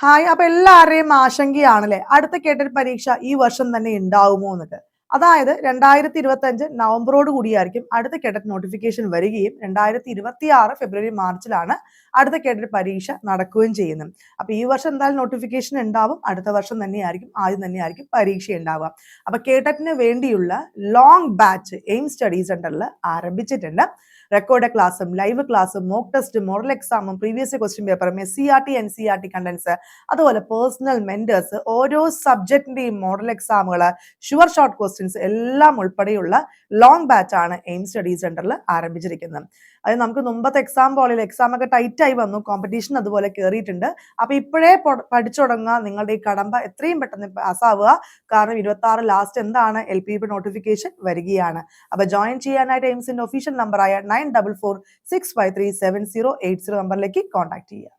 Hi. അപ്പൊ എല്ലാവരുടെയും ആശങ്കയാണല്ലേ അടുത്ത കേട്ടറ്റ് പരീക്ഷ ഈ വർഷം തന്നെ ഉണ്ടാവുമോ എന്നൊക്കെ. അതായത് 2025 നവംബറോട് കൂടിയായിരിക്കും അടുത്ത കേട്ടറ്റ് നോട്ടിഫിക്കേഷൻ വരികയും 2026 ഫെബ്രുവരി മാർച്ചിലാണ് അടുത്ത കേട്ടറ്റ് പരീക്ഷ നടക്കുകയും ചെയ്യുന്നത്. അപ്പൊ ഈ വർഷം എന്തായാലും നോട്ടിഫിക്കേഷൻ ഉണ്ടാവും. അടുത്ത വർഷം ആദ്യം തന്നെയായിരിക്കും പരീക്ഷ ഉണ്ടാവുക. അപ്പൊ കേട്ടറ്റിന് വേണ്ടിയുള്ള ലോങ് ബാച്ച് എയിം സ്റ്റഡി സെന്ററിൽ ആരംഭിച്ചിട്ടുണ്ട്. റെക്കോർഡ് ക്ലാസ്സും ലൈവ് ക്ലാസ്സും മോക്ക് ടെസ്റ്റും മോഡൽ എക്സാമും പ്രീവിയസ് ക്വസ്റ്റ്യൻ പേപ്പറും SCERT NCERT കണ്ടൻസ്, അതുപോലെ പേഴ്സണൽ മെന്റേഴ്സ്, ഓരോ സബ്ജക്റ്റിന്റെയും മോഡൽ എക്സാമുകൾ, ഷുവർ ഷോർട്ട് ക്വസ്റ്റ്യൻസ് എല്ലാം ഉൾപ്പെടെയുള്ള ലോങ് ബാച്ച് ആണ് എയിം സ്റ്റഡി സെന്ററിൽ ആരംഭിച്ചിരിക്കുന്നത്. അത് നമുക്ക് മുമ്പത്തെ എക്സാം പോലെ എക്സാം ഒക്കെ ടൈറ്റ് ആയി വന്നു, കോമ്പറ്റീഷൻ അതുപോലെ കയറിയിട്ടുണ്ട്. അപ്പൊ ഇപ്പോഴേ പഠിച്ചു തുടങ്ങുക, നിങ്ങളുടെ ഈ കടമ്പ എത്രയും പെട്ടെന്ന് പാസ്സാവുക. കാരണം 26 ലാസ്റ്റ് എന്താണ് LPP നോട്ടിഫിക്കേഷൻ വരികയാണ്. അപ്പൊ ജോയിൻ ചെയ്യാനായിട്ട് എയിംസിന്റെ ഒഫീഷ്യൽ നമ്പറായ 9446537080 നമ്പറിലേക്ക് കോൺടാക്ട് ചെയ്യുക.